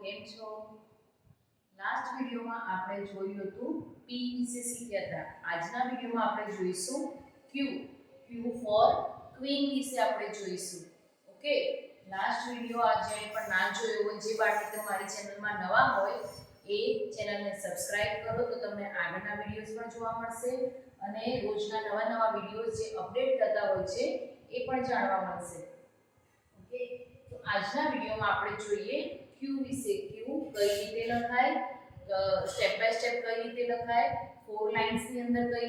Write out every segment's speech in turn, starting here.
કેમ છો? લાસ્ટ વિડિયોમાં આપણે જોયું હતું P વિશે શીખ્યા હતા. આજના વિડિયોમાં આપણે જોઈશું Q. Q ફોર ક્વીન વિશે આપણે જોઈશું. ઓકે, લાસ્ટ વિડિયો આ જેણે પણ ના જોયો હોય, જે બાળકો મારી ચેનલમાં નવા હોય એ ચેનલને સબસ્ક્રાઇબ કરો તો તમને આગળના વિડિયોઝ પણ જોવા મળશે અને રોજના નવા વિડિયોઝ જે અપડેટ કરતા હોય છે એ પણ જાણવા મળશે. ઓકે, તો આજના વિડિયોમાં આપણે જોઈએ Q વિશે. Q કઈ રીતે લખાય, સ્ટેપ બાય સ્ટેપ કઈ રીતે લખાય, ફોર લાઇન્સ ની અંદર કઈ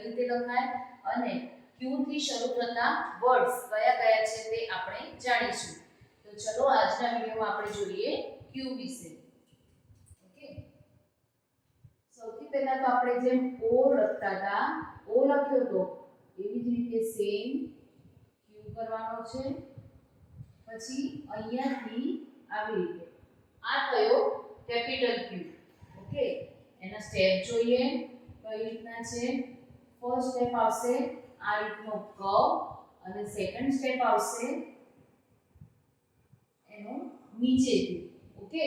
રીતે લખાય અને Q થી શરૂ થતા વર્ડ્સ કયા કયા છે તે આપણે જાણીશું. તો ચલો આજના વિડિયોમાં આપણે જોઈએ Q વિશે. ઓકે, સૌથી પહેલા તો આપણે જેમ O લખતા હતા, O લખ્યો તો એવી જ રીતે સેમ Q કરવાનો છે. પછી અહીંયાથી આવી રીતે આ થયો કેપિટલ Q. ઓકે, એના સ્ટેપ જોઈએ કઈ રીતના છે. ફર્સ્ટ સ્ટેપ આવશે આ રીતનો કર્વ અને સેકન્ડ સ્ટેપ આવશે એનો નીચેથી. ઓકે,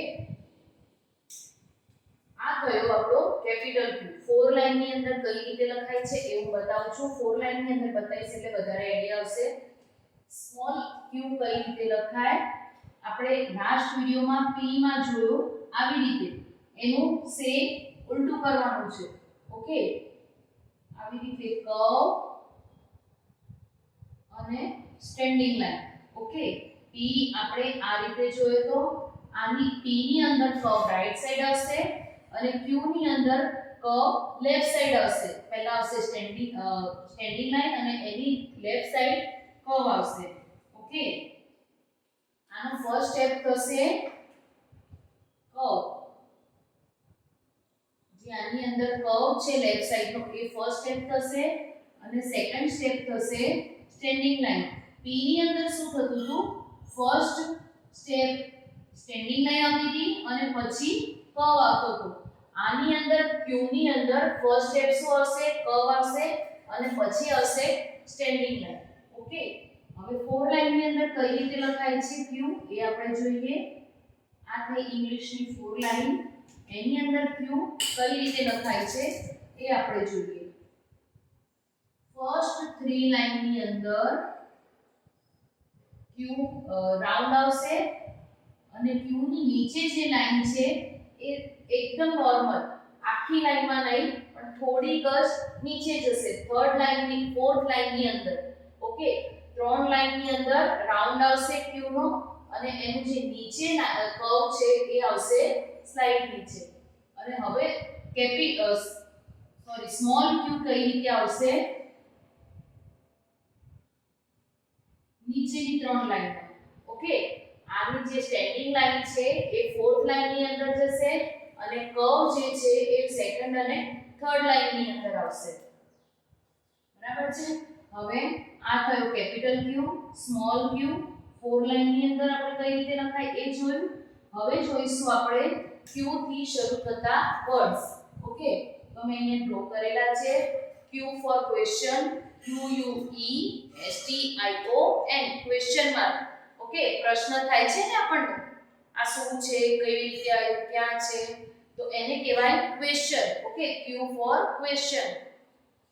આ થયો આપણો કેપિટલ Q. ફોર લાઈન ની અંદર કઈ રીતે લખાય છે એ હું બતાવું છું. ફોર લાઈન ની અંદર બતાવીશ એટલે વધારે આઈડિયા આવશે. સ્મોલ q કઈ રીતે લખાય આપણે લાસ્ટ વિડિયોમાં p માં જોયું આવી રીતે. એનું સેમ ઉલટું કરવાનું છે. ઓકે, આવી રીતે કર્વ અને સ્ટેન્ડિંગ લાઈન. ઓકે, p આપણે આ રીતે જોયો તો આની p ની અંદર કર્વ રાઈટ સાઈડ આવશે અને q ની અંદર કર્વ લેફ્ટ સાઈડ આવશે. પહેલા આવશે સ્ટેન્ડિંગ લાઈન અને એની લેફ્ટ સાઈડ કર્વ આવશે. ઓકે, આનો ફર્સ્ટ સ્ટેપ થશે કર્વ. જે આની અંદર કર્વ છે લેફ્ટ સાઈડ નો એ ફર્સ્ટ સ્ટેપ થશે અને સેકન્ડ સ્ટેપ થશે સ્ટેન્ડિંગ લાઈન. p ની અંદર શું થતું હતું, ફર્સ્ટ સ્ટેપ સ્ટેન્ડિંગ લાઈન આવતી હતી અને પછી કર્વ આવતો હતો. આની અંદર q ની અંદર ફર્સ્ટ સ્ટેપ શું આવશે, કર્વ આવશે અને પછી આવશે સ્ટેન્ડિંગ લાઈન. ઓકે, હવે ફોર લાઈન ની અંદર કઈ રીતે લખાય છે Q એ આપણે જોઈએ. આ થઈ ઇંગ્લિશની ફોર લાઈન. એની અંદર Q કઈ રીતે લખાય છે એ આપણે જોઈએ. ફર્સ્ટ થ્રી લાઈન ની અંદર Q રાઉન્ડ આવશે અને Q ની નીચે જે લાઈન છે એ એકદમ નોર્મલ, આખી લાઈનમાં નહીં પણ થોડીક જ નીચે જશે. થર્ડ લાઈન ની ફોર્થ લાઈન ની અંદર. ઓકે, ત્રણ લાઈન ની અંદર રાઉન્ડ આવશે Q નો અને એનું જે નીચે કર્વ છે એ આવશે સ્લાઇડ નીચે. અને હવે સ્મોલ q કઈ રીતે આવશે, નીચેની ત્રણ લાઈન. ઓકે, આની જે સ્ટેન્ડિંગ લાઈન છે એ ફોર્થ લાઈન ની અંદર જશે અને કર્વ જે છે એ સેકન્ડ અને થર્ડ લાઈન ની અંદર આવશે. બરાબર છે. હવે આ થયો capital Q, small q. Four line ની અંદર આપણે કઈ રીતે લખાય એ જોયું. હવે જોઈશું આપણે Q થી શરૂ થતા વર્ડ્સ. ઓકે, તો મેં અહીંયા ડ્રો કરેલા છે. Q for question, Q U E S T I O N, question mark. Okay, પ્રશ્ન થાય છે ને આપણને, આ શું છે, કઈ રીતે આવ્યું, ક્યાં છે, તો એને કહેવાય question. Okay, Q for question.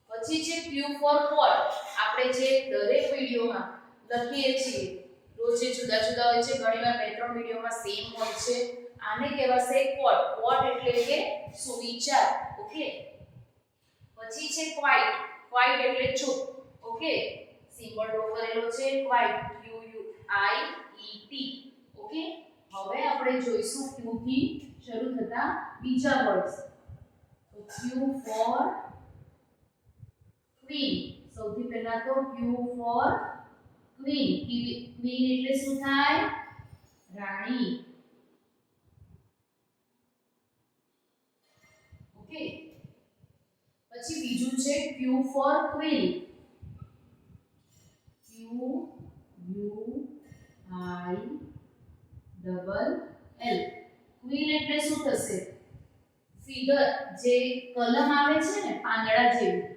પછી છે Q ફોર ક્વોટ. આપણે જે દરેક વિડિયોમાં લખીએ છીએ, રોજ જુદા જુદા હોય છે, ઘણીવાર બે ત્રણ વિડિયોમાં સેમ હોય છે. આને કહેવાશે ક્વોટ. ક્વોટ એટલે કે સુવિચાર. ઓકે, પછી છે ક્વાઇટ. ક્વાઇટ એટલે ચૂપ. ઓકે, સિમ્બોલ ડ્રો કરેલો છે quite, Q U I E T. Okay, હવે આપણે જોઈશું Q થી શરૂ થતા બીજા વર્ડ્સ. તો Q ફોર ક્વીન. સૌથી પહેલા તો Q ફોર ક્વીન. ક્વીન એટલે શું થાય, રાણી. ઓકે, પછી બીજું છે Q for queen. Q U I double L. Queen એટલે શું થશે, ફિગર, જે કલમ આવે છે ને પાંદડા જેવું,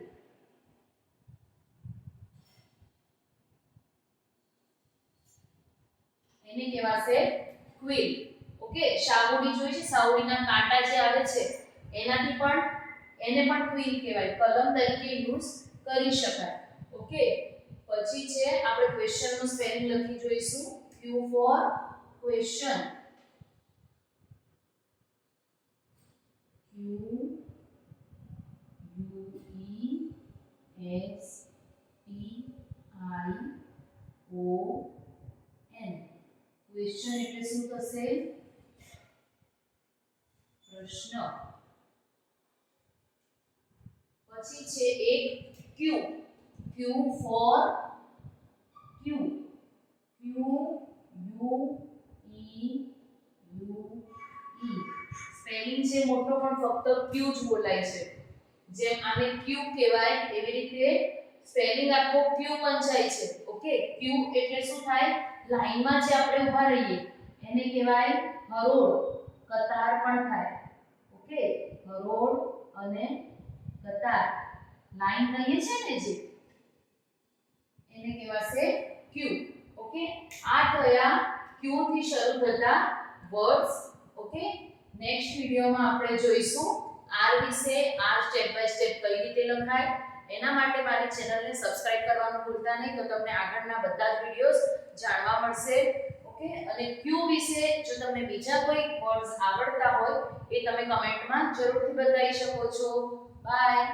એને કહેવાશે ક્વીન. ઓકે સાવડી જોઈ છે, સાવડીના કાંટા જે આવે છે એનાથી પણ એને પણ ક્વીન કહેવાય, કલમ તરીકે યુઝ કરી શકાય. ઓકે પછી છે આપણે ક્વેશ્ચન નું સ્પેલિંગ લખી જોઈશું. Q for question. Q U E S T I O N. Question એટલે શું થશે? પ્રશ્ન. પછી છે એક Q. Q for Q. Q U E U E. Spelling છે મોટો પણ ફક્ત Q જ બોલાય છે. જેમ આને Q કહેવાય એવી રીતે સ્પેલિંગ આખો Q વંચાય છે. ઓકે Q એટલે શું થાય? લાઈનમાં જે આપણે ઊભા રહીએ એને કહેવાય હરોળ, કતાર પણ થાય. ઓકે હરોળ અને કતાર લાઈન કહીએ છે ને જે એને કહેવાશે Q. ઓકે આ થયા Q થી શરૂ થતા વર્ડ્સ. ઓકે નેક્સ્ટ વિડિયોમાં આપણે જોઈશું R વિશે, R સ્ટેપ બાય સ્ટેપ કઈ રીતે લખાય. એના માટે મારી ચેનલને સબસ્ક્રાઇબ કરવાનું ભૂલતા નહીં, તો તમને આગળના બધા જ વિડિયોઝ જાણવા મળશે. ઓકે અને Q વિશે જો તમને બીજા કોઈ વર્ડ્સ આવડતા હોય એ તમે કમેન્ટમાં જરૂરથી બતાવી શકો છો. બાય.